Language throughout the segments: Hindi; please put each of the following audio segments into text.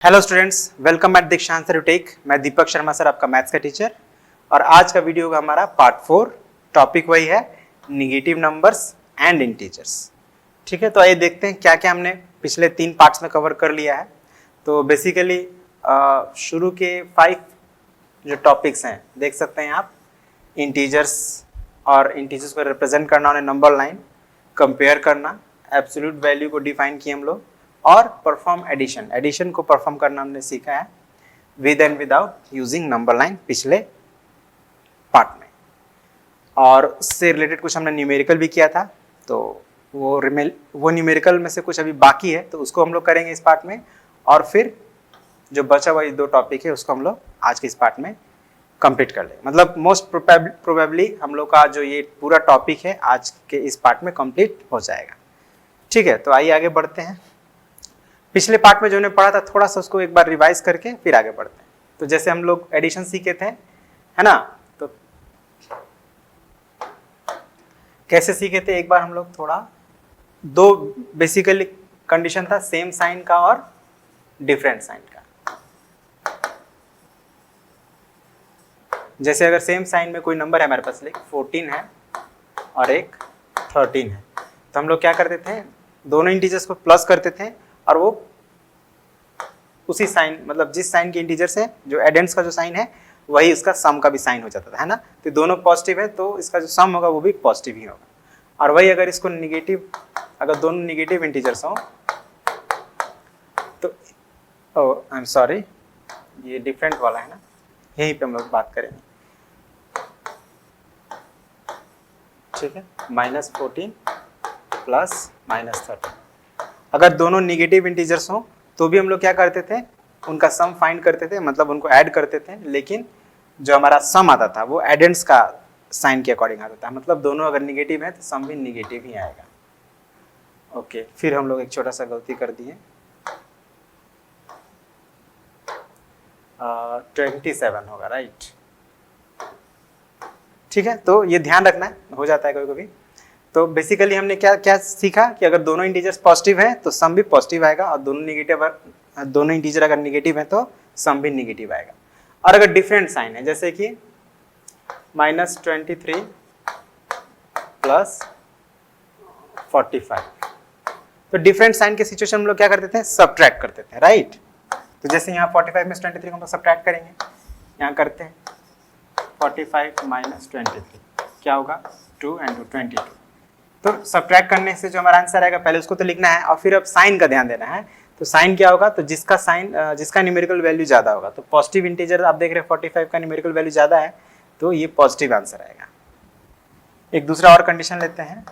हेलो स्टूडेंट्स, वेलकम एट दीक्षांत सर टेक। मैं दीपक शर्मा सर, आपका मैथ्स का टीचर। और आज का वीडियो का हमारा पार्ट 4, टॉपिक वही है निगेटिव नंबर्स एंड इंटीजर्स। ठीक है, तो आइए देखते हैं क्या क्या हमने पिछले 3 पार्ट्स में कवर कर लिया है। तो बेसिकली शुरू के 5 जो टॉपिक्स हैं देख सकते हैं आप। इंटीजर्स और इंटीजर्स को रिप्रेजेंट करना उन्हें नंबर लाइन, कंपेयर करना, एब्सोल्यूट वैल्यू को डिफाइन किए हम लोग, और परफॉर्म एडिशन को परफॉर्म करना हमने सीखा है with and without using number line पिछले पार्ट में। और उससे रिलेटेड कुछ हमने न्यूमेरिकल भी किया था, तो वो न्यूमेरिकल में से कुछ अभी बाकी है, तो उसको हम लोग करेंगे इस पार्ट में। और फिर जो बचा हुआ 2 टॉपिक है उसको हम लोग आज के इस पार्ट में कंप्लीट कर लेंगे। मतलब मोस्ट प्रोबेबली हम लोग का जो ये पूरा टॉपिक है आज के इस पार्ट में कंप्लीट हो जाएगा। ठीक है, तो आइए आगे बढ़ते हैं। पिछले पार्ट में जो हमने पढ़ा था थोड़ा सा उसको एक बार रिवाइज करके फिर आगे बढ़ते हैं। तो जैसे हम लोग एडिशन सीखे थे, है ना, तो कैसे सीखे थे एक बार हम लोग थोड़ा। 2 बेसिकली कंडीशन था, सेम साइन का और डिफरेंट साइन का। जैसे अगर सेम साइन में कोई नंबर है हमारे पास, लाइक 14 है और एक 13 है, तो हम लोग क्या करते थे, दोनों इंटीजर्स को प्लस करते थे और वो उसी साइन, मतलब जिस साइन के इंटीजर्स है, जो एडेंड्स का जो साइन है वही उसका सम का भी साइन हो जाता था, है ना। तो दोनों पॉजिटिव है तो इसका जो सम होगा वो भी पॉजिटिव ही होगा। और वही अगर इसको निगेटिव, अगर दोनों निगेटिव इंटीजर्स हो तो आई एम सॉरी, ये डिफरेंट वाला है ना, यहीं पे हम लोग बात करेंगे। ठीक है, -14 प्लस -13। अगर दोनों निगेटिव इंटीजर्स हो तो भी हम लोग क्या करते थे, उनका सम फाइंड करते थे, मतलब उनको ऐड करते थे, लेकिन जो हमारा सम आता था वो एडेंड्स का साइन के अकॉर्डिंग आता था। मतलब दोनों अगर निगेटिव है तो सम भी निगेटिव ही आएगा। ओके, फिर हम लोग एक छोटा सा गलती कर दिए, 27 होगा, राइट। ठीक है, तो ये ध्यान रखना है, हो जाता है कभी कभी। तो बेसिकली हमने क्या क्या सीखा कि अगर दोनों इंटीजर्स पॉजिटिव हैं तो सम भी पॉजिटिव आएगा, और दोनों इंटीजर अगर निगेटिव हैं तो सम भी निगेटिव आएगा। और अगर डिफरेंट साइन है, जैसे कि -23 प्लस 45, तो डिफरेंट साइन के सिचुएशन में हम लोग क्या करते थे, सब्ट्रैक्ट करते थे, राइट। तो जैसे यहाँ 45 में 23 को हम लोग सब्ट्रैक्ट करेंगे, यहाँ करते हैं 45 - 23 क्या होगा, 2 and 2 22। तो सब्ट्रैक्ट करने से जो हमारा आंसर आएगा पहले उसको तो लिखना है, और फिर अब साइन का ध्यान देना है। तो साइन क्या होगा, तो जिसका न्यूमेरिकल वैल्यू ज्यादा होगा, तो पॉजिटिव इंटीजर आप देख रहे हैं 45 का न्यूमेरिकल वैल्यू ज्यादा है तो ये पॉजिटिव आंसर आएगा। एक दूसरा और कंडीशन लेते हैं,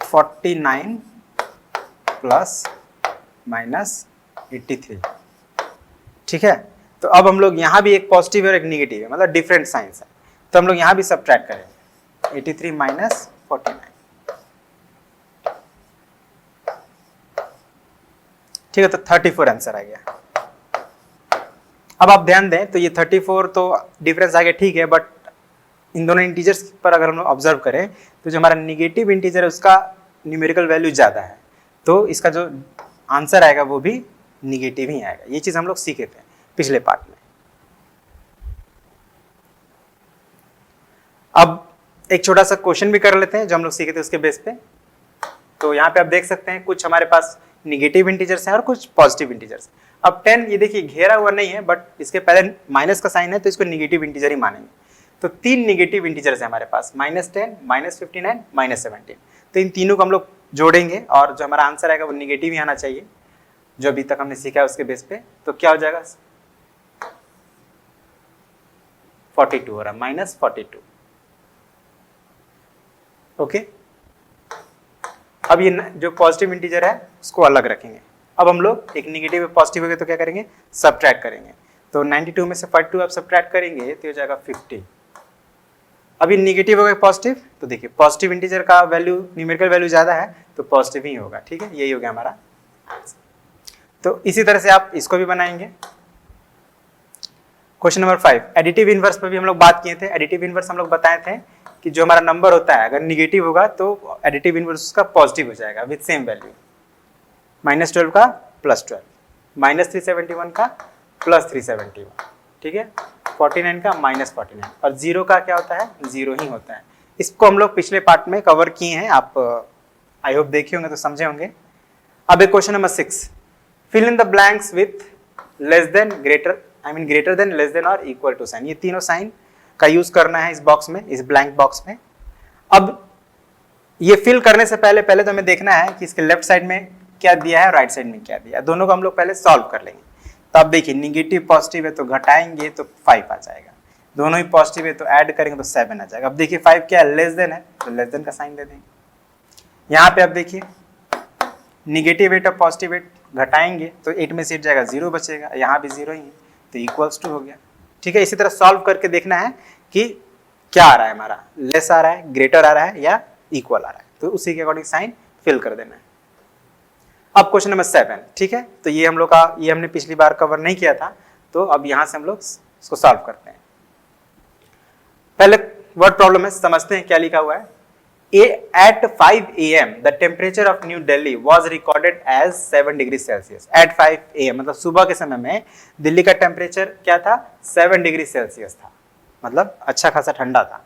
49 प्लस -83। ठीक है, तो अब हम लोग यहाँ भी एक पॉजिटिव है और एक निगेटिव है, मतलब डिफरेंट साइंस है, तो हम लोग यहाँ भी सब्ट्रैक्ट करेंगे, 83 - 49। ठीक है, तो 34 आंसर आ गया। अब आप ध्यान दें तो ये 34 तो डिफरेंस आ गया, ठीक है, बट इन दोनों इंटीजर्स पर अगर हम लोग ऑब्जर्व करें तो जो हमारा निगेटिव इंटीजर है उसका न्यूमेरिकल वैल्यू ज़्यादा है, तो इसका जो आंसर आएगा वो भी निगेटिव ही आएगा। ये चीज़ हम लोग सीखे थे पिछले पार्ट में। अब एक छोटा सा क्वेश्चन भी कर लेते हैं जो हम लोग सीखे थे उसके बेस पे। तो यहाँ पे आप देख सकते हैं कुछ हमारे पास निगेटिव इंटीजर्स हैं और कुछ पॉजिटिव इंटीजर्स। अब 10 ये देखिए घेरा हुआ नहीं है, बट इसके पहले माइनस का साइन है तो इसको निगेटिव इंटीजर ही मानेंगे। तो 3 निगेटिव इंटीजर्स है हमारे पास, -10, -59, -17। तो इन तीनों को हम लोग जोड़ेंगे और जो हमारा आंसर आएगा वो निगेटिव ही आना चाहिए, जो अभी तक हमने सीखा है उसके बेस पे। तो क्या हो जाएगा, 42 हो रहा है, -42। ओके, अब ये जो पॉजिटिव इंटीजर है उसको अलग रखेंगे। अब हम लोग एक निगेटिव और पॉजिटिव हो गए तो क्या करेंगे, सब्ट्रैक्ट करेंगे। तो 92 में से 42 आप सब्ट्रैक्ट करेंगे तो हो जाएगा 50। अब ये निगेटिव हो गया पॉजिटिव, तो देखिए पॉजिटिव इंटीजर का वैल्यू, न्यूमेरिकल वैल्यू ज्यादा है तो पॉजिटिव ही होगा। ठीक है, यही हो गया हमारा आंसर। तो इसी तरह से आप इसको भी बनाएंगे। क्वेश्चन नंबर 5, एडिटिव इनवर्स पर भी हम लोग बात किए थे। एडिटिव इनवर्स हम लोग बताए थे कि जो हमारा नंबर होता है अगर निगेटिव होगा तो एडिटिव इनवर्स उसका पॉजिटिव हो जाएगा विद सेम वैल्यू। -12 का +12, -371 का +371, ठीक है, 49 का -49, और 0 का क्या होता है, 0 ही होता है। इसको हम लोग पिछले पार्ट में कवर किए हैं, आप आई होप देखे होंगे तो समझे होंगे। अब एक question number 6, fill in the blanks with less than, greater, greater than, less than और इक्वल टू साइन। ये तीनों साइन का यूज करना है इस बॉक्स में, इस ब्लैंक बॉक्स में। अब ये फिल करने से पहले तो हमें देखना है कि इसके लेफ्ट साइड में क्या दिया है और राइट साइड में क्या दिया है, दोनों को हम लोग पहले सॉल्व कर लेंगे। तो अब देखिए, निगेटिव पॉजिटिव है तो घटाएंगे तो 5 आ जाएगा, दोनों ही पॉजिटिव है तो ऐड करेंगे तो 7 आ जाएगा। अब देखिए 5 क्या है, लेस देन है तो लेस देन का साइन दे देंगे। यहाँ पे अब देखिए निगेटिव 8 और पॉजिटिव 8 घटाएंगे तो 8 में से 8 जाएगा, 0 बचेगा, यहाँ भी 0 ही है तो इक्वल्स टू हो गया, ठीक है। इसी तरह सॉल्व करके देखना है कि क्या आ रहा है, हमारा लेस आ रहा है, ग्रेटर आ रहा है या इक्वल आ रहा है, तो उसी के अकॉर्डिंग साइन फिल कर देना है। अब क्वेश्चन नंबर 7, ठीक है, तो ये हम लोग का, ये हमने पिछली बार कवर नहीं किया था, तो अब यहां से हम लोग इसको सॉल्व करते हैं। पहले वर्ड प्रॉब्लम है, समझते हैं क्या लिखा हुआ है। At 5 AM the temperature of New Delhi was recorded as 7 degree Celsius. At 5 AM मतलब सुबह के समय में दिल्ली का टेम्परेचर क्या था, 7 डिग्री सेल्सियस था, मतलब अच्छा खासा ठंडा था।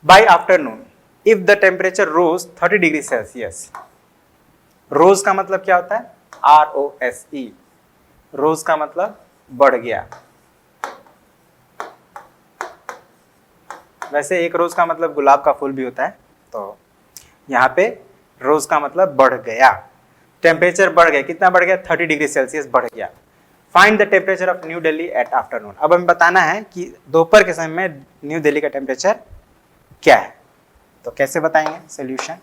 By afternoon if the temperature rose 30 degree Celsius, rose का मतलब क्या होता है, ROSE, रोज का मतलब बढ़ गया। वैसे एक रोज का मतलब गुलाब का फूल भी होता है, तो यहाँ पे रोज का मतलब बढ़ गया, टेम्परेचर बढ़ गया, कितना बढ़ गया, 30 डिग्री सेल्सियस बढ़ गया। Find the temperature of New Delhi at afternoon. अब हमें बताना है कि दोपहर के समय में न्यू दिल्ली का टेम्परेचर क्या है, तो कैसे बताएंगे, solution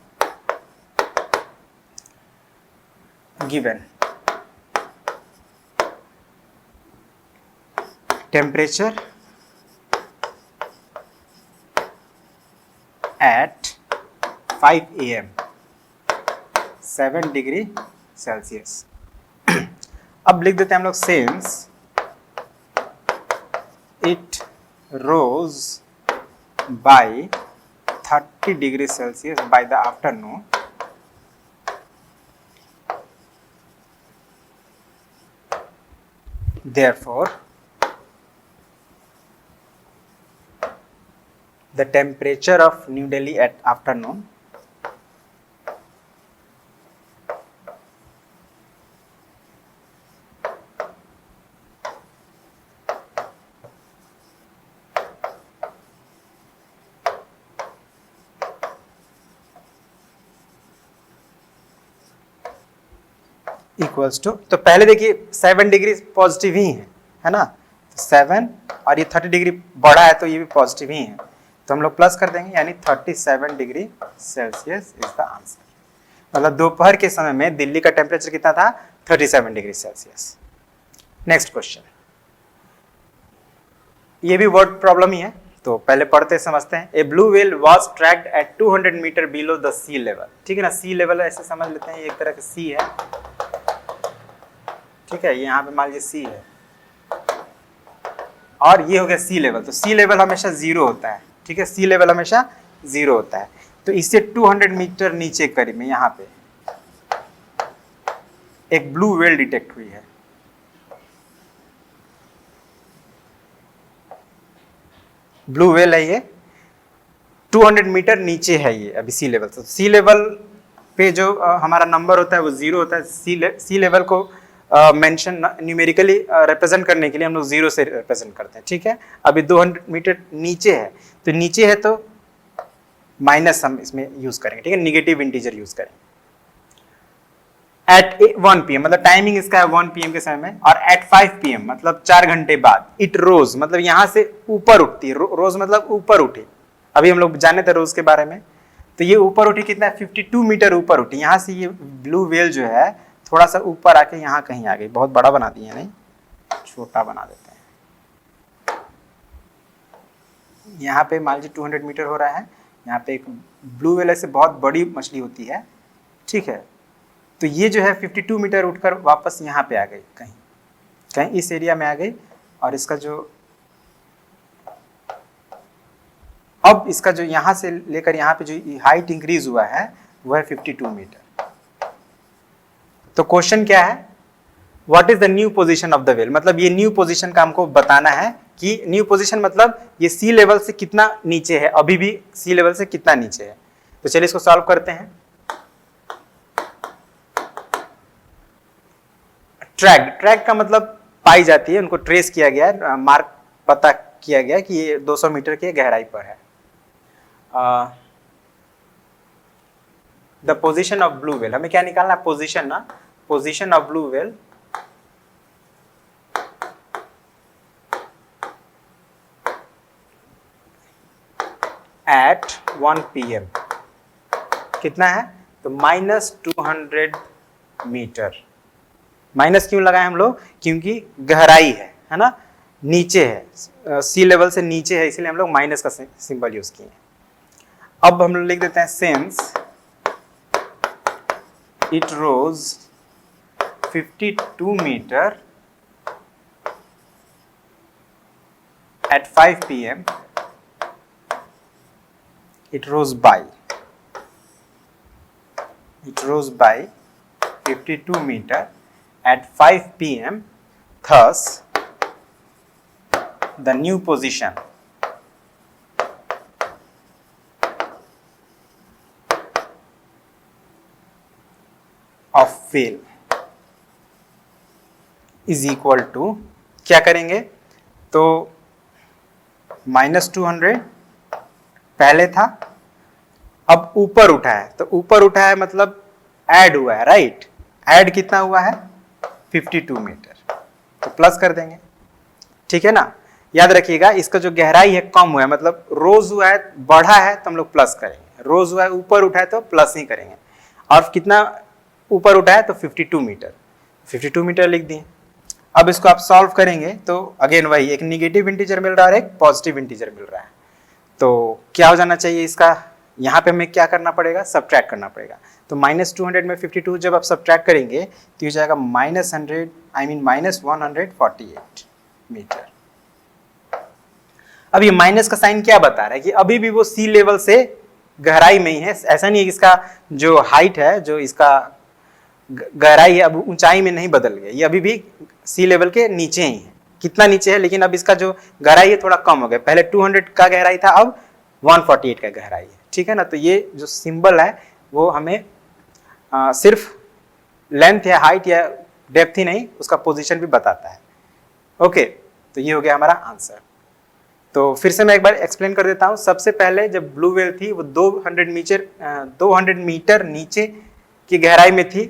given temperature at 5 AM 7 degree Celsius. अब लिख देते हैं हम लोग, since it rose by 30 degree Celsius by the afternoon, therefore the temperature of New Delhi at afternoon equals to, तो पहले देखिए 7 डिग्री पॉजिटिव ही है ना, 7 और ये 30 डिग्री बढ़ा है तो ये भी पॉजिटिव ही है, तो हम लोग प्लस कर देंगे, यानी 37 degree Celsius is the answer. मतलब दोपहर के समय में दिल्ली का टेम्परेचर कितना था, 37 डिग्री सेल्सियस। नेक्स्ट क्वेश्चन, ये भी वर्ड प्रॉब्लम ही है, तो पहले पढ़ते समझते हैं। A blue whale was tracked at 200 metre below the sea level, ठीक है ना, सी लेवल ऐसे समझ लेते हैं, एक तरह का सी है, ठीक है, यहाँ पे मान लीजिए सी है और ये हो गया सी लेवल, तो सी लेवल हमेशा 0 होता है, ठीक है, सी लेवल हमेशा 0 होता है, तो इससे 200 मीटर नीचे करीब में यहाँ पे एक ब्लू व्हेल डिटेक्ट हुई है। ब्लू व्हेल है ये, 200 मीटर नीचे है ये अभी सी लेवल, तो सी लेवल पे जो हमारा नंबर होता है वो 0 होता है। सी लेवल को मेंशन न्यूमेरिकली रिप्रेजेंट करने के लिए हम लोग 0 से रिप्रेजेंट करते हैं, ठीक है। अभी 200 मीटर नीचे है, तो नीचे है तो माइनस हम इसमें यूज करेंगे, ठीक है, निगेटिव इंटीजर यूज करेंगे। एट 1 PM मतलब टाइमिंग इसका है 1 PM के समय में, और एट 5 PM मतलब 4 घंटे बाद, इट रोज मतलब यहां से ऊपर उठती है, रोज मतलब ऊपर उठी, अभी हम लोग जाने थे रोज के बारे में, तो ये ऊपर उठी कितना, 52 मीटर ऊपर उठी। यहां से ये ब्लू व्हेल जो है थोड़ा सा ऊपर आके यहाँ कहीं आ गई, बहुत बड़ा बना दिया नहीं, छोटा बना देते हैं। यहाँ पे मान लीजिए 200 मीटर हो रहा है, यहाँ पे एक ब्लू व्हेल से बहुत बड़ी मछली होती है, ठीक है, तो ये जो है 52 मीटर उठकर वापस यहाँ पे आ गई, कहीं कहीं इस एरिया में आ गई, और इसका जो अब इसका जो यहाँ से लेकर यहाँ पे जो हाइट इंक्रीज हुआ है वो है 52 मीटर। तो क्वेश्चन क्या है, what is the new position of the well, मतलब ये न्यू पोजीशन का हमको बताना है कि न्यू पोजीशन मतलब ये सी लेवल से कितना नीचे है, अभी भी सी लेवल से कितना नीचे है। तो चलिए इसको सॉल्व करते हैं। ट्रैक का मतलब पाई जाती है, उनको ट्रेस किया गया है, मार्क पता किया गया कि ये 200 मीटर की गहराई पर है। The position of blue whale, हमें क्या निकालना है, पोजीशन ना, position of blue well at 1 PM कितना है, तो -200 मीटर। माइनस क्यों लगाए हम लोग, क्योंकि गहराई है ना, नीचे है, सी लेवल से नीचे है, इसलिए हम लोग माइनस का सिंबल यूज किए। अब हम लोग लिख देते हैं since it rose 52 meter at 5 PM, it rose by 52 meter at 5 PM, thus the new position of whale is equal to, क्या करेंगे, तो -200 पहले था, अब ऊपर उठा है, तो ऊपर उठा है मतलब ऐड हुआ है, राइट, ऐड कितना हुआ है 52 मीटर, तो प्लस कर देंगे, ठीक है ना। याद रखिएगा इसका जो गहराई है कम हुआ है, मतलब रोज हुआ है, बढ़ा है तो हम लोग प्लस करेंगे, रोज हुआ है ऊपर उठा है तो प्लस ही करेंगे, और कितना ऊपर उठा है तो 52 मीटर, 52 मीटर लिख दिए। अब इसको आप सॉल्व करेंगे तो अगेन वही, एक निगेटिव इंटीजर मिल रहा है और एक पॉजिटिव इंटीजर मिल रहा है, तो क्या हो जाना चाहिए इसका, यहाँ पे हमें क्या करना पड़ेगा, सब्ट्रैक्ट करना पड़ेगा। तो -200 में 52 जब आप सब्ट्रैक्ट करेंगे तो ये जाएगा -148 मीटर। अब ये माइनस का साइन क्या बता रहा है कि अभी भी वो सी लेवल से गहराई में ही है, ऐसा नहीं है कि इसका जो हाइट है, जो इसका गहराई है, अब ऊंचाई में नहीं बदल गया, ये अभी भी सी लेवल के नीचे ही है। कितना नीचे है, लेकिन अब इसका जो गहराई है थोड़ा कम हो गया, पहले 200 का गहराई था, अब 148 का गहराई है, ठीक है ना। तो ये जो सिंबल है वो हमें सिर्फ लेंथ या हाइट या डेप्थ ही नहीं, उसका पोजीशन भी बताता है। ओके, तो ये हो गया हमारा आंसर। तो फिर से मैं एक बार एक्सप्लेन कर देता हूँ। सबसे पहले जब ब्लू व्हेल थी वो 200 मीटर नीचे की गहराई में थी,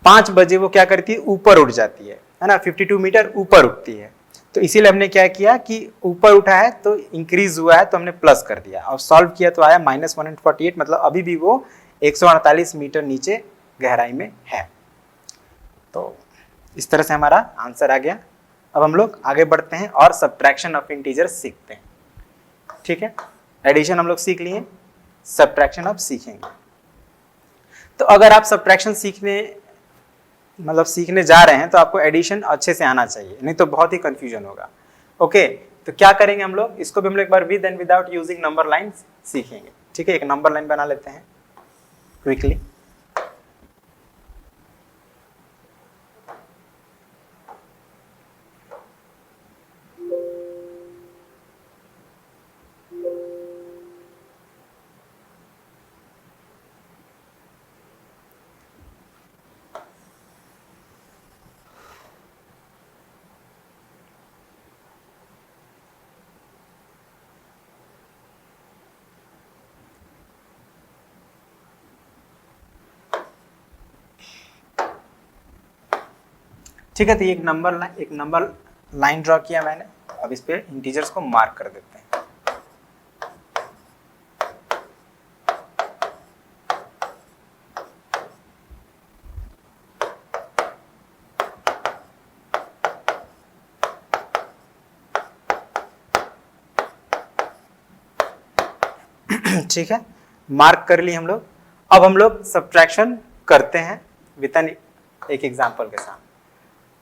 5 बजे वो क्या करती है, ऊपर उठ जाती है ना, 52 मीटर ऊपर उठती है। तो इसीलिए हमने क्या किया कि ऊपर उठा है तो इंक्रीज हुआ है तो हमने प्लस कर दिया, और सॉल्व किया तो आया -148, मतलब अभी भी वो 148 मीटर नीचे गहराई में है। तो इस तरह से हमारा आंसर आ गया। अब हम लोग आगे बढ़ते हैं और सब्ट्रैक्शन ऑफ इंटीजर्स सीखते हैं, ठीक है। एडिशन हम लोग सीख लिए, सब्ट्रैक्शन अब सीखेंगे। तो अगर आप सब्ट्रैक्शन सीखने जा रहे हैं तो आपको एडिशन अच्छे से आना चाहिए, नहीं तो बहुत ही कंफ्यूजन होगा। ओके, तो क्या करेंगे हम लोग, इसको भी हम लोग एक बार with and without using number line सीखेंगे, ठीक है। एक नंबर लाइन बना लेते हैं क्विकली। ठीक है, तो एक नंबर लाइन ड्रॉ किया मैंने। अब इस पे इंटीजर्स को मार्क कर देते हैं। ठीक है, मार्क कर लिए हम लोग। अब हम लोग सब्ट्रैक्शन करते हैं विद एन एक एग्जांपल के साथ।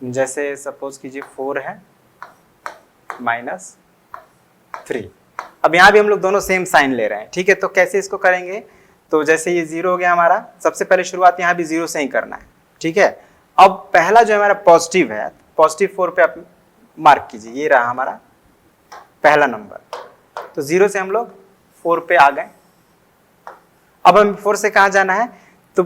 जैसे सपोज कीजिए 4 है -3। अब यहाँ भी हम लोग दोनों सेम साइन ले रहे हैं, ठीक है। तो कैसे इसको करेंगे, तो जैसे ये 0 हो गया हमारा, सबसे पहले शुरुआत यहाँ भी 0 से ही करना है। ठीक है। अब पहला जो हमारा पॉजिटिव है, पॉजिटिव 4 पे आप मार्क कीजिए, ये रहा हमारा पहला नंबर। तो 0 से हम लोग 4 पे आ गए। अब हम 4 से कहाँ जाना है, तो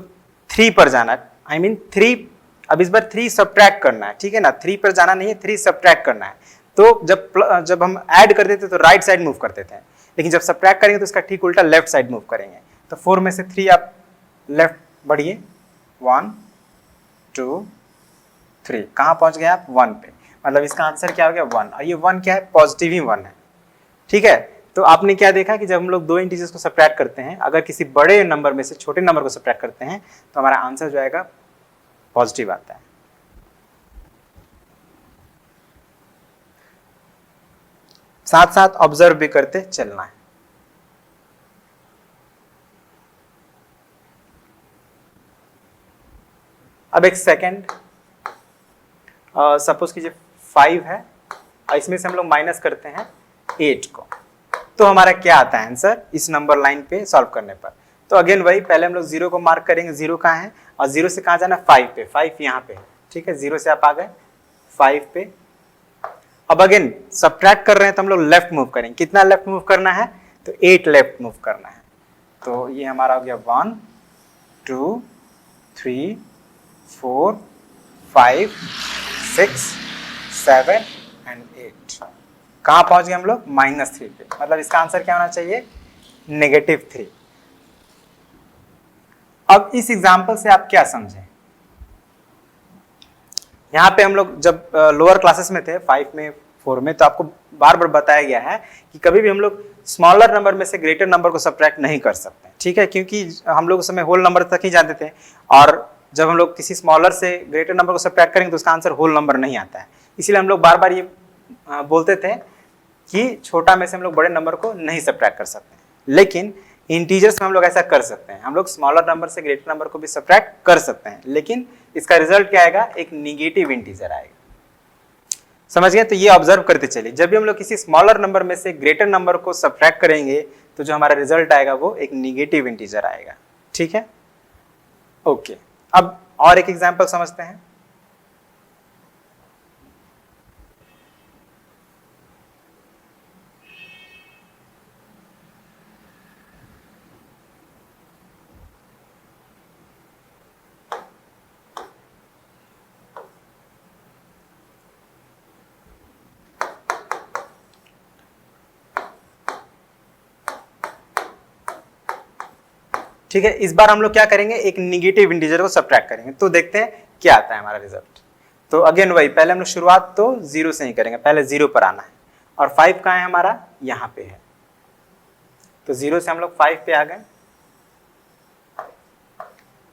3 पर जाना है, आई मीन 3। अब इस बार 3 सब्ट्रैक्ट करना है, ठीक है ना, 3 पर जाना नहीं है, 3 सब्ट्रैक्ट करना है। तो जब हम ऐड करते थे तो राइट साइड मूव करते थे, लेकिन जब सब्ट्रैक्ट करेंगे तो इसका ठीक उल्टा लेफ्ट साइड मूव करेंगे। तो 4 में से 3 आप लेफ्ट बढ़िए, 1 2 3, कहाँ पहुंच गए आप, 1 पे। मतलब इसका आंसर क्या हो गया, 1। और ये 1 क्या है, पॉजिटिव ही 1 है, ठीक है। तो आपने क्या देखा कि जब हम लोग दो इंटीजर्स को सब्ट्रैक्ट करते हैं, अगर किसी बड़े नंबर में से छोटे नंबर को सब्ट्रैक्ट करते हैं तो हमारा आंसर जो आएगा पॉजिटिव आता है। साथ साथ ऑब्जर्व भी करते चलना है। अब एक सेकेंड, सपोज कीजिए 5 है और इसमें से हम लोग माइनस करते हैं 8 को, तो हमारा क्या आता है आंसर इस नंबर लाइन पे सॉल्व करने पर। तो अगेन वही, पहले हम लोग 0 को मार्क करेंगे, 0 कहाँ है, और 0 से कहाँ जाना, 5 पे, 5 यहाँ पे है, ठीक है। 0 से आप आ गए 5 पे। अब अगेन सब्ट्रैक्ट कर रहे हैं तो हम लोग लेफ्ट मूव करेंगे। कितना लेफ्ट मूव करना है, तो 8 लेफ्ट मूव करना है। तो ये हमारा हो गया 1 2 3 4 5 6 7 एंड 8। कहाँ पहुंच गए हम लोग, -3 पे। मतलब इसका आंसर क्या होना चाहिए, -3। अब इस एग्जाम्पल से आप क्या समझे, यहाँ पे हम लोग जब लोअर क्लासेस में थे, 5 में 4 में, तो आपको बार बार बताया गया है कि कभी भी हम लोग स्मॉलर नंबर में से ग्रेटर नंबर को सब्ट्रैक्ट नहीं कर सकते, ठीक है, क्योंकि हम लोग उस समय होल नंबर तक ही जानते थे, और जब हम लोग किसी स्मॉलर से ग्रेटर नंबर को सब्ट्रैक्ट करेंगे तो उसका आंसर होल नंबर नहीं आता है। इसीलिए हम लोग बार बार ये बोलते थे कि छोटा में से हम लोग बड़े नंबर को नहीं सब्ट्रैक्ट कर सकते। लेकिन इंटीजर्स में हम लोग ऐसा कर सकते हैं, हम लोग स्मॉलर नंबर से ग्रेटर नंबर को भी सब्ट्रैक्ट कर सकते हैं, लेकिन इसका रिजल्ट क्या आएगा, एक निगेटिव इंटीजर आएगा। समझ गए। तो ये ऑब्जर्व करते चलिए, जब भी हम लोग किसी स्मॉलर नंबर में से ग्रेटर नंबर को सब्ट्रैक्ट करेंगे तो जो हमारा रिजल्ट आएगा वो एक निगेटिव इंटीजर आएगा, ठीक है। ओके, अब और एक एग्जांपल समझते हैं। ठीक है, इस बार हम लोग क्या करेंगे, एक निगेटिव इंटीजर को सब्ट्रैक्ट करेंगे। तो देखते हैं क्या आता है हमारा रिजल्ट। तो अगेन वही, पहले हम लोग शुरुआत तो 0 से ही करेंगे, पहले 0 पर आना है, और 5 कहाँ है हमारा, यहाँ पे है। तो 0 से हम लोग 5 पे आ गए।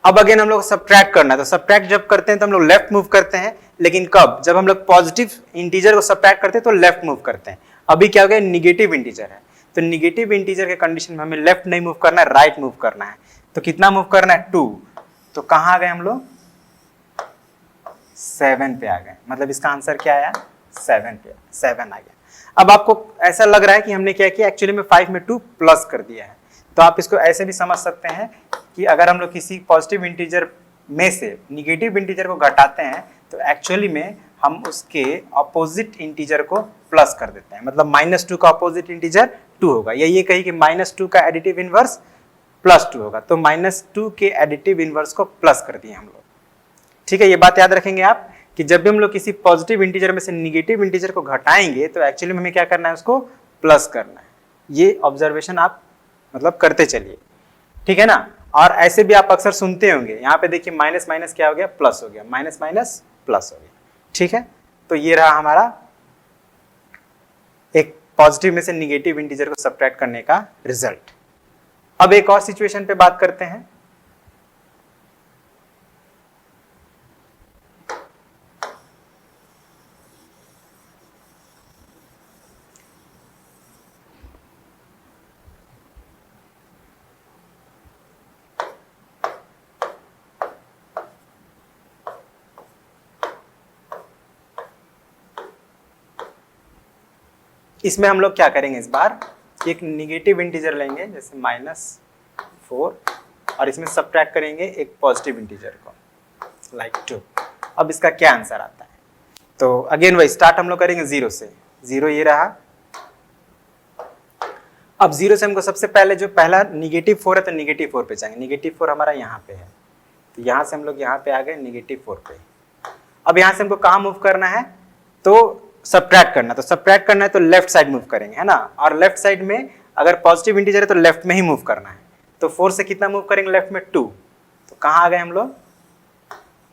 अब अगेन हम लोग सब्ट्रैक्ट करना है, तो सब्ट्रैक्ट जब करते हैं तो हम लोग लेफ्ट मूव करते हैं, लेकिन कब, जब हम लोग पॉजिटिव इंटीजर को सब्ट्रैक्ट करते हैं तो लेफ्ट मूव करते हैं। अभी क्या हो गया, निगेटिव इंटीजर है, तो निगेटिव इंटीजर के कंडीशन में हमें लेफ्ट नहीं मूव करना है, राइट मूव करना है। तो कितना मूव करना है, 2। तो कहाँ आ गए हम लोग, 7 पे आ गए। मतलब इसका आंसर क्या आया, 7 पे, 7 आ गया। अब आपको ऐसा लग रहा है कि हमने क्या किया, एक्चुअली में 5 में 2 प्लस कर दिया है। तो आप इसको ऐसे भी समझ सकते हैं कि अगर हम लोग किसी पॉजिटिव इंटीजर में से निगेटिव इंटीजर को घटाते हैं तो एक्चुअली में हम उसके अपोजिट इंटीजर को प्लस कर देते हैं। मतलब -2 का अपोजिट इंटीजर 2 होगा, या ये कही कि -2 का एडिटिव इनवर्स +2 होगा। तो -2 के एडिटिव इनवर्स को प्लस कर दिए हम लोग, ठीक है। ये बात याद रखेंगे आप कि जब भी हम लोग किसी पॉजिटिव इंटीजर में से निगेटिव इंटीजर को घटाएंगे तो एक्चुअली में हमें क्या करना है, उसको प्लस करना है। ये ऑब्जर्वेशन आप मतलब करते चलिए, ठीक है ना। और ऐसे भी आप अक्सर सुनते होंगे, यहाँ पे देखिए माइनस माइनस क्या हो गया, प्लस हो गया, माइनस माइनस प्लस हो गया, ठीक है। तो ये रहा हमारा एक पॉजिटिव में से निगेटिव इंटीजर को सब्ट्रैक्ट करने का रिजल्ट। अब एक और सिचुएशन पे बात करते हैं। इसमें हम लोग क्या करेंगे, इस बार एक निगेटिव इंटीजर लेंगे जैसे -4 और इसमें सब्ट्रैक्ट करेंगे एक पॉजिटिव इंटीजर को। लाइक 2। अब इसका क्या आंसर आता है? तो अगेन वही स्टार्ट हम लोग करेंगे 0 से। 0 ये रहा। अब 0 से हमको सबसे पहले जो पहला -4 है तो -4 पे जाएंगे। -4 हमारा यहाँ पे है, तो यहाँ से हम लोग यहाँ पे आ गए -4 पे। अब यहाँ से हमको कहाँ मूव करना है? तो सब्ट्रैक्ट करना। तो सब्ट्रैक्ट करना है तो लेफ्ट साइड मूव करेंगे, है ना। और लेफ्ट साइड में अगर पॉजिटिव इंटीजर है तो लेफ्ट में ही मूव करना है। तो 4 से कितना मूव करेंगे लेफ्ट में? 2। तो कहाँ आ गए हम लोग?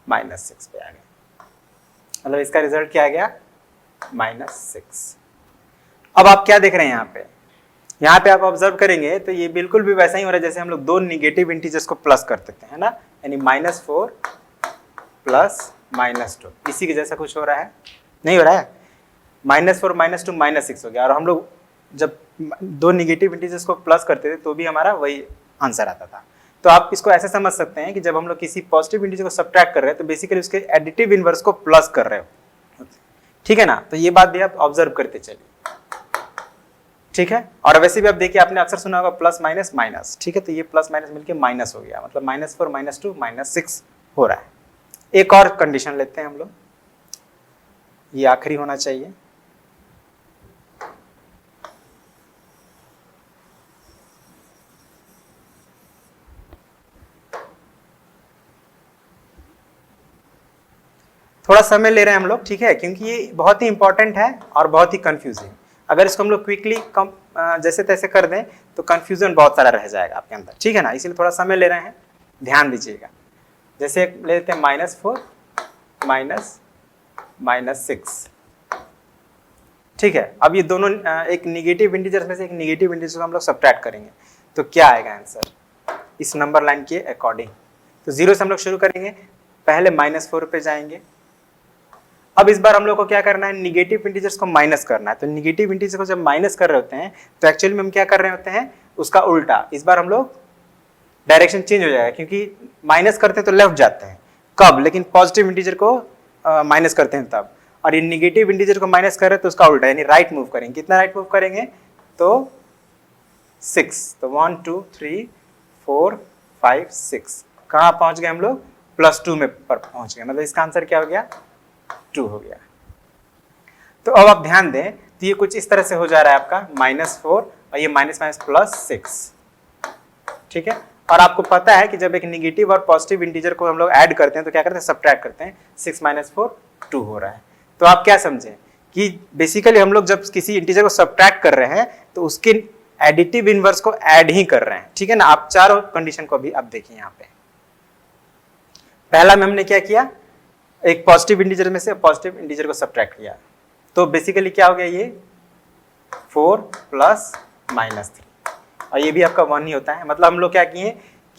-6 पे आ गए। मतलब इसका रिजल्ट क्या आ गया? -6। अब आप क्या देख रहे हैं यहाँ पे आप ऑब्जर्व करेंगे तो ये बिल्कुल भी वैसा ही हो रहा है जैसे हम लोग दो निगेटिव इंटीजर्स को प्लस कर देते हैं, है ना। यानी -4 प्लस -2, इसी के जैसा कुछ हो रहा है, नहीं हो रहा है? -4 -2 -6 हो गया। और हम लोग जब दो निगेटिव इंटीजर्स को प्लस करते थे तो भी हमारा वही आंसर आता था। तो आप इसको ऐसे समझ सकते हैं कि जब हम लोग किसी पॉजिटिव इंटीजर को सब्ट्रैक्ट कर रहे हैं तो बेसिकली उसके एडिटिव इनवर्स को प्लस कर रहे हो, ठीक है ना। तो ये बात भी आप ऑब्जर्व करते चलिए, ठीक है। और वैसे भी आप देखिए, आपने अक्सर सुना होगा प्लस माइनस माइनस, ठीक है। तो ये प्लस माइनस मिलके माइनस हो गया, मतलब -4 -2 -6 हो रहा है। एक और कंडीशन लेते हैं हम लोग, ये आखिरी होना चाहिए। थोड़ा समय ले रहे हैं हम लोग, ठीक है, क्योंकि ये बहुत ही इंपॉर्टेंट है और बहुत ही कंफ्यूजिंग। अगर इसको हम लोग क्विकली जैसे तैसे कर दें तो कंफ्यूजन बहुत सारा रह जाएगा आपके अंदर, ठीक है ना। इसलिए थोड़ा समय ले रहे हैं, ध्यान दीजिएगा। जैसे ले लेते हैं -4 -6, ठीक है। अब ये दोनों एक निगेटिव इंटीजर में से एक निगेटिव इंटीजर को हम लोग सब्ट्रैक्ट करेंगे तो क्या आएगा आंसर इस नंबर लाइन के अकॉर्डिंग। तो 0 से हम लोग शुरू करेंगे, पहले -4 पे जाएंगे। अब इस बार हम लोग को क्या करना है? निगेटिव इंटीजर्स को माइनस करना है। तो निगेटिव इंटीजर को जब माइनस कर रहे होते हैं तो एक्चुअली में हम क्या कर रहे होते हैं? उसका उल्टा। इस बार हम लोग डायरेक्शन चेंज हो जाएगा, क्योंकि माइनस करते हैं तो लेफ्ट जाते हैं, कब? लेकिन पॉजिटिव इंटीजर को माइनस करते हैं तब। और ये निगेटिव इंटीजर को माइनस कर रहे हैं तो उसका उल्टा, यानी राइट मूव करेंगे। कितना राइट मूव करेंगे? तो 6। तो 1 2 3 4 5 6 कहाँ पहुंच गए हम लोग? +2 में पर पहुंच गए। मतलब इसका आंसर क्या हो गया? 2 हो गया। तो अब आप ध्यान दें तो ये कुछ इस तरह से हो जा रहा है आपका -4 और ये -6, ठीक है। और आपको पता है कि जब एक निगेटिव और पॉजिटिव इंटीजर को हम लोग ऐड करते हैं तो क्या करते हैं? सब्ट्रैक्ट करते हैं। 6 - 4 2 हो रहा है। तो आप क्या समझे कि बेसिकली हम लोग जब किसी इंटीजर को सब्ट्रैक्ट कर रहे हैं तो उसके एडिटिव इनवर्स को ऐड ही कर रहे हैं, ठीक है ना। आप चारों कंडीशन को भी आप देखिए यहाँ पे। पहला में हमने क्या किया? एक पॉजिटिव इंटीजर में से पॉजिटिव इंटीजर को सब्ट्रैक्ट किया, तो बेसिकली क्या हो गया? ये 4 + -3 और ये भी आपका 1 ही होता है। मतलब हम लोग क्या किए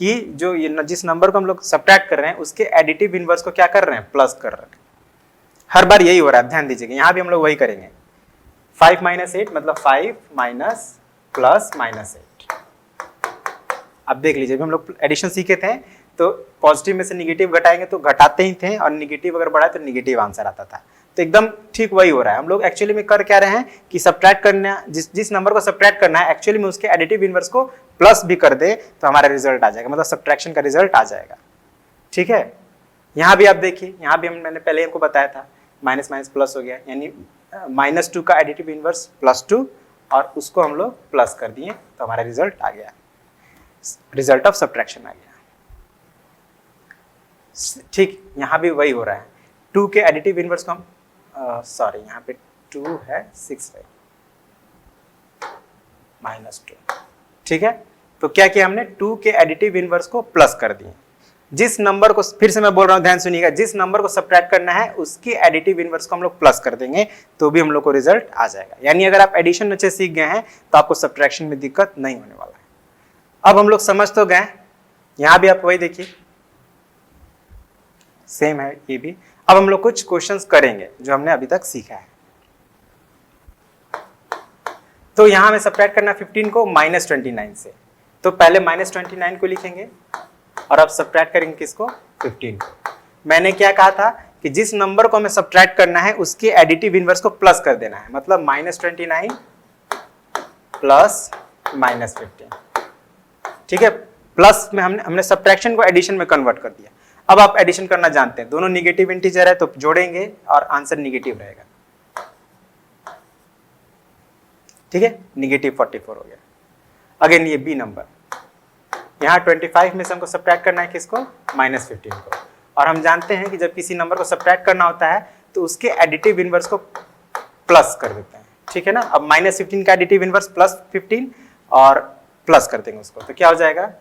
कि जो ये जिस नंबर को हम लोग सब्ट्रैक्ट कर रहे हैं उसके एडिटिव इनवर्स को क्या कर रहे हैं? प्लस कर रहे हैं। हर बार यही हो रहा है, ध्यान दीजिएगा। यहाँ भी हम लोग वही करेंगे। 5 - 8 मतलब 5 - +-8। अब देख लीजिए, हम लोग एडिशन सीखे थे तो पॉजिटिव में से निगेटिव घटाएंगे तो घटाते ही थे, और निगेटिव अगर बढ़ाए तो निगेटिव आंसर आता था। तो एकदम ठीक वही हो रहा है। हम लोग एक्चुअली में कर क्या रहे हैं कि सब्ट्रैक्ट करना, जिस नंबर को सब्ट्रैक्ट करना है एक्चुअली में उसके एडिटिव इनवर्स को प्लस भी कर दे तो हमारा रिजल्ट आ जाएगा, मतलब सब्ट्रैक्शन का रिजल्ट आ जाएगा, ठीक है। यहाँ भी आप देखिए, यहाँ भी मैंने पहले आपको बताया था माइनस माइनस प्लस हो गया, यानी -2 का एडिटिव इनवर्स +2 और उसको हम लोग प्लस कर दिए तो हमारा रिजल्ट आ गया, रिजल्ट ऑफ सब्ट्रैक्शन आ गया, ठीक। यहाँ भी वही हो रहा है। 2 के एडिटिव इनवर्स को हम सॉरी यहाँ पे 2 है 6 है -2, ठीक है। तो क्या किया हमने? 2 के एडिटिव इनवर्स को प्लस कर दिए। जिस नंबर को, फिर से मैं बोल रहा हूँ ध्यान सुनिएगा, जिस नंबर को सब्ट्रैक्ट करना है उसके एडिटिव इनवर्स को हम लोग प्लस कर देंगे तो भी हम लोग को रिजल्ट आ जाएगा। यानी अगर आप एडिशन अच्छे सीख गए हैं तो आपको सब्ट्रैक्शन में दिक्कत नहीं होने वाला है। अब हम लोग समझ तो गए, यहाँ भी आप वही देखिए सेम है ये भी। अब हम लोग कुछ क्वेश्चंस करेंगे जो हमने अभी तक सीखा है। तो यहाँ हमें सब्ट्रैक्ट करना 15 को -29 से, तो पहले -29 को लिखेंगे और अब सब्ट्रैक्ट करेंगे किसको? 15 को। मैंने क्या कहा था कि जिस नंबर को हमें सब्ट्रैक्ट करना है उसके एडिटिव इनवर्स को प्लस कर देना है, मतलब -29 + -15, ठीक है। प्लस में हमने सब्ट्रैक्शन को एडिशन में कन्वर्ट कर दिया। अब आप एडिशन करना जानते हैं, दोनों निगेटिव इंटीजर है तो जोड़ेंगे और आंसर निगेटिव रहेगा। ठीक है, निगेटिव 44 हो गया। अगेन ये बी नंबर, यहाँ 25 में से हमको सब्ट्रैक्ट करना है किसको, -15 को। और हम जानते हैं कि जब किसी नंबर को सब्ट्रैक्ट करना होता है तो उसके एडिटिव इनवर्स को प्लस कर देते हैं। ठीक है ना, अब -15 का एडिटिव इनवर्स +15 और प्लस कर देंगे उसको, तो क्या हो जाएगा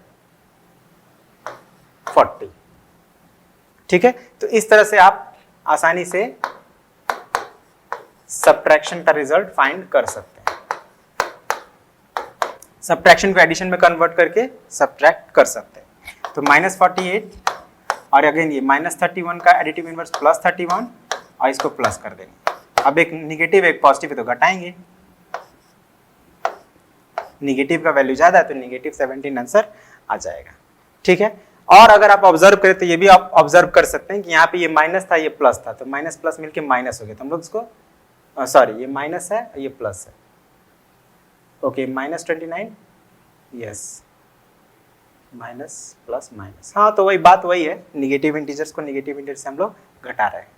40। ठीक है, तो इस तरह से आप आसानी से सब्ट्रैक्शन का रिजल्ट फाइंड कर सकते हैं। सब्ट्रैक्शन को एडिशन में कन्वर्ट करके सब्ट्रैक्ट कर सकते हैं। तो -48 और अगेन ये -31 का एडिटिव इनवर्स +31 और इसको प्लस कर देंगे। अब एक निगेटिव एक पॉजिटिव है तो घटाएंगे, निगेटिव का वैल्यू ज्यादा है तो निगेटिव 17 आंसर आ जाएगा। ठीक है, और अगर आप ऑब्जर्व करें तो ये भी आप ऑब्जर्व कर सकते हैं कि यहाँ पे ये माइनस था ये प्लस था, तो माइनस प्लस मिलके माइनस हो गया, तो हम लोग इसको सॉरी ये माइनस है ये प्लस है। Okay, -29 yes, minus plus minus, हाँ तो वही बात वही है, निगेटिव इंटीजर्स को निगेटिव इंटीजर से हम लोग घटा रहे हैं।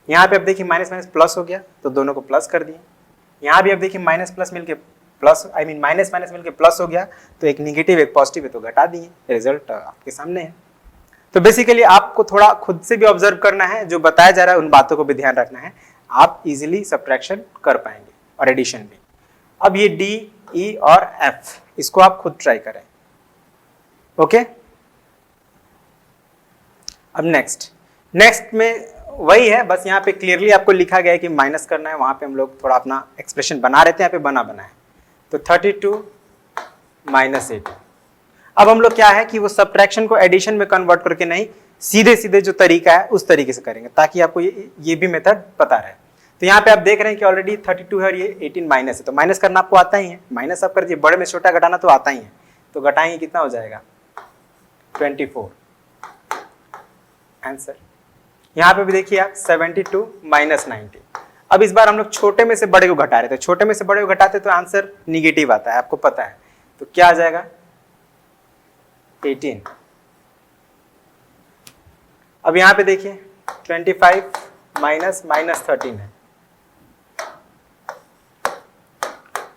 यहाँ पे अब देखिए माइनस माइनस प्लस हो गया तो दोनों को प्लस कर दिए। यहाँ भी अब देखिए माइनस प्लस मिलके प्लस माइनस माइनस मिलके प्लस हो गया, तो एक निगेटिव एक पॉजिटिव है तो घटा दिए, रिजल्ट आपके सामने है। तो बेसिकली आपको थोड़ा खुद से भी ऑब्जर्व करना है, जो बताया जा रहा है उन बातों को भी ध्यान रखना है, आप इजिली सब्ट्रैक्शन कर पाएंगे और एडिशन भी। अब ये डी, ई और एफ, इसको आप खुद ट्राई करें। ओके, अब नेक्स्ट में वही है, बस यहाँ पे क्लियरली आपको लिखा गया है कि माइनस करना है, वहां पे हम लोग थोड़ा अपना एक्सप्रेशन बना रहे थे, यहाँ पे बना है। तो 32 - 8। अब हम लोग क्या है कि वो सब्ट्रैक्शन को एडिशन में कन्वर्ट करके नहीं, सीधे जो तरीका है उस तरीके से करेंगे, ताकि आपको ये भी मेथड पता रहे। तो यहाँ पे आप देख रहे हैं कि ऑलरेडी 32 है और ये 18 माइनस है, तो माइनस करना आपको आता ही है, माइनस आप कर दिए, बड़े में छोटा घटाना तो आता ही है, तो घटाएंगे कितना हो जाएगा 24 आंसर। यहाँ पे भी देखिए आप 72 - 90। अब इस बार हम लोग छोटे में से बड़े को घटा रहे थे, छोटे में से बड़े को घटाते तो आंसर निगेटिव आता है, आपको पता है, तो क्या आ जाएगा 18। अब यहाँ पे देखिए 25 माइनस -13 है,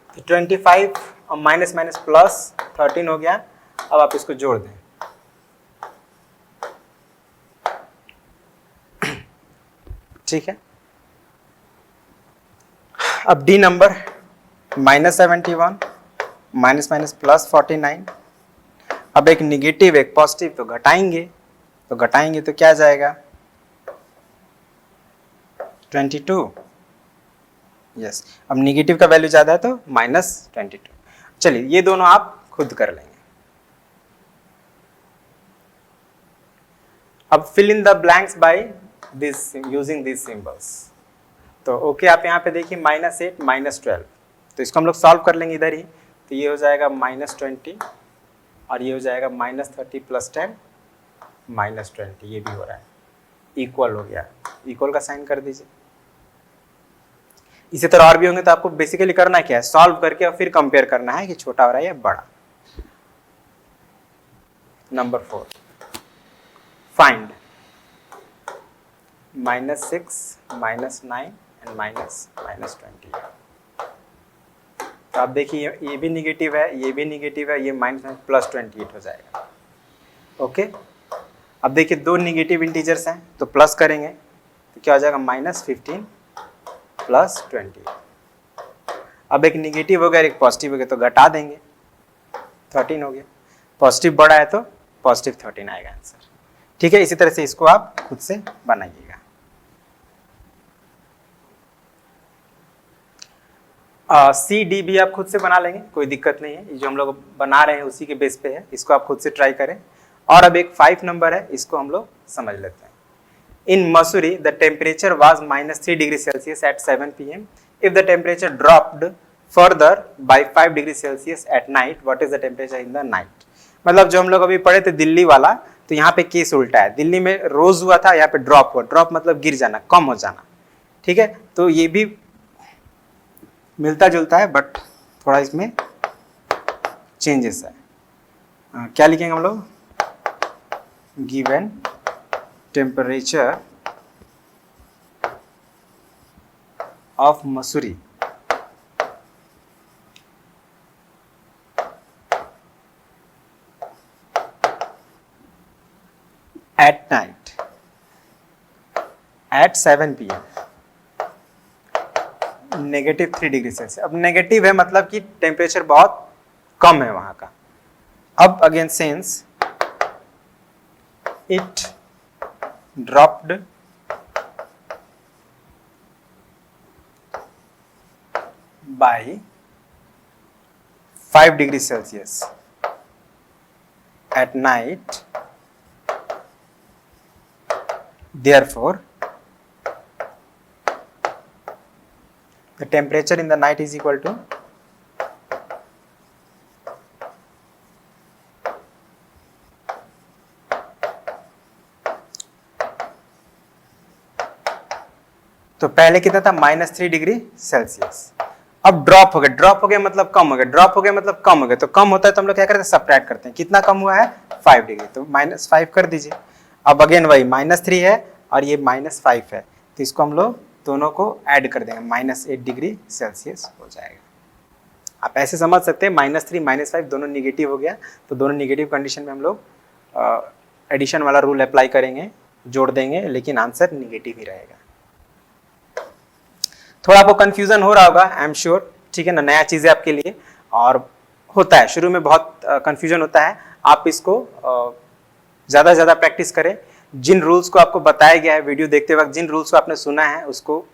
तो 25 और माइनस माइनस प्लस 13 हो गया। अब आप इसको जोड़ दें, ठीक है। अब डी नंबर -71 माइनस माइनस +49। अब एक निगेटिव एक पॉजिटिव तो घटाएंगे तो क्या जाएगा 22। यस, अब निगेटिव का वैल्यू ज्यादा है तो -22। चलिए ये दोनों आप खुद कर लेंगे। अब fill in the blanks by this using this symbols. तो ओके, आप यहाँ पे देखिए -8 -12, तो इसको हम लोग सॉल्व कर लेंगे इधर ही, तो ये हो जाएगा -20 और ये हो जाएगा -30 + 10 -20, ये भी हो रहा है, इक्वल हो गया, इक्वल का साइन कर दीजिए। इसी तरह और भी होंगे, तो आपको बेसिकली करना क्या है, सॉल्व करके और फिर कंपेयर करना है कि छोटा हो रहा है या बड़ा। Number 4, find -6 -9 and -20। तो आप देखिए ये भी निगेटिव है, ये भी निगेटिव है, ये -+28 हो जाएगा। ओके, अब देखिए दो निगेटिव इंटीजर्स हैं तो प्लस करेंगे तो क्या हो जाएगा -15 + 20। अब एक निगेटिव हो गया एक पॉजिटिव हो गया तो घटा देंगे, 13 हो गया, पॉजिटिव बड़ा है तो +13 आएगा आंसर। ठीक है, इसी तरह से इसको आप खुद से बनाइएगा। सी डी भी आप खुद से बना लेंगे, कोई दिक्कत नहीं है, जो हम लोग बना रहे हैं उसी के बेस पे है, इसको आप खुद से ट्राई करें। और अब एक 5 नंबर है, इसको हम लोग समझ लेते हैं। In Mussoorie the temperature was -3 degree Celsius at 7 PM। If the temperature dropped further by 5 degree Celsius at night, what is the temperature in the night. मतलब जो हम लोग अभी पढ़े थे दिल्ली वाला, तो यहाँ पे केस उल्टा है, दिल्ली में रोज हुआ था, यहाँ पे ड्रॉप हुआ, ड्रॉप मतलब गिर जाना, कम हो जाना। ठीक है, तो ये भी मिलता जुलता है बट थोड़ा इसमें चेंजेस है। क्या लिखेंगे हम लोग, given temperature of Mussoorie at night at 7 PM -3 degree Celsius. अब नेगेटिव है मतलब कि टेम्परेचर बहुत कम है वहां का। अब again since it dropped by 5 degree Celsius at night, therefore the temperature in the night is equal to तो पहले कितना था -3 डिग्री सेल्सियस। अब ड्रॉप हो गया, ड्रॉप हो गया मतलब कम हो गया, ड्रॉप हो गया मतलब कम हो गया। तो कम होता है तो हम लोग क्या करते हैं, सबट्रैक्ट करते हैं। कितना कम हुआ है 5 डिग्री, तो -5 कर दीजिए। अब अगेन वही -3 है और ये -5 है, तो इसको हम लोग दोनों को ऐड कर देंगे, -8 डिग्री सेल्सियस हो जाएगा। आप ऐसे समझ सकते हैं -3 -5 दोनों निगेटिव हो गया, तो दोनों निगेटिव कंडीशन में हम लोग एडिशन वाला रूल अप्लाई करेंगे, जोड़ देंगे, लेकिन आंसर निगेटिव ही रहेगा। थोड़ा आपको कंफ्यूजन हो रहा होगा, आई एम श्योर, ठीक है ना, नया चीज़ है आपके लिए और होता है, शुरू में बहुत कंफ्यूजन होता है। आप इसको ज़्यादा से ज़्यादा प्रैक्टिस करें। जिन रूल्स को आपको बताया गया है वीडियो देखते वक्त, जिन रूल्स को आपने सुना है उसको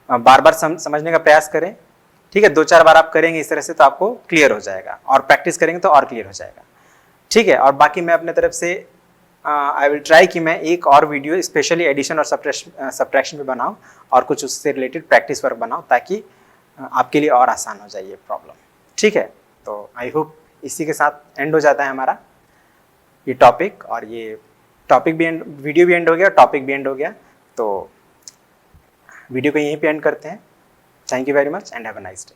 बार बार समझने का प्रयास करें, ठीक है। 2-4 बार आप करेंगे इस तरह से तो आपको क्लियर हो जाएगा, और प्रैक्टिस करेंगे तो और क्लियर हो जाएगा, ठीक है। और बाकी मैं अपने तरफ से आई विल ट्राई कि मैं एक और वीडियो स्पेशली एडिशन और सब्ट्रैक्शन पे बनाऊं और कुछ उससे रिलेटेड प्रैक्टिस वर्क बनाऊं, ताकि आपके लिए और आसान हो जाए ये प्रॉब्लम, ठीक है। तो आई होप इसी के साथ एंड हो जाता है हमारा ये टॉपिक, और ये टॉपिक भी एंड, वीडियो भी एंड हो गया, टॉपिक भी एंड हो गया। तो वीडियो को यहीं पे एंड करते हैं। Thank you very much and have a nice day.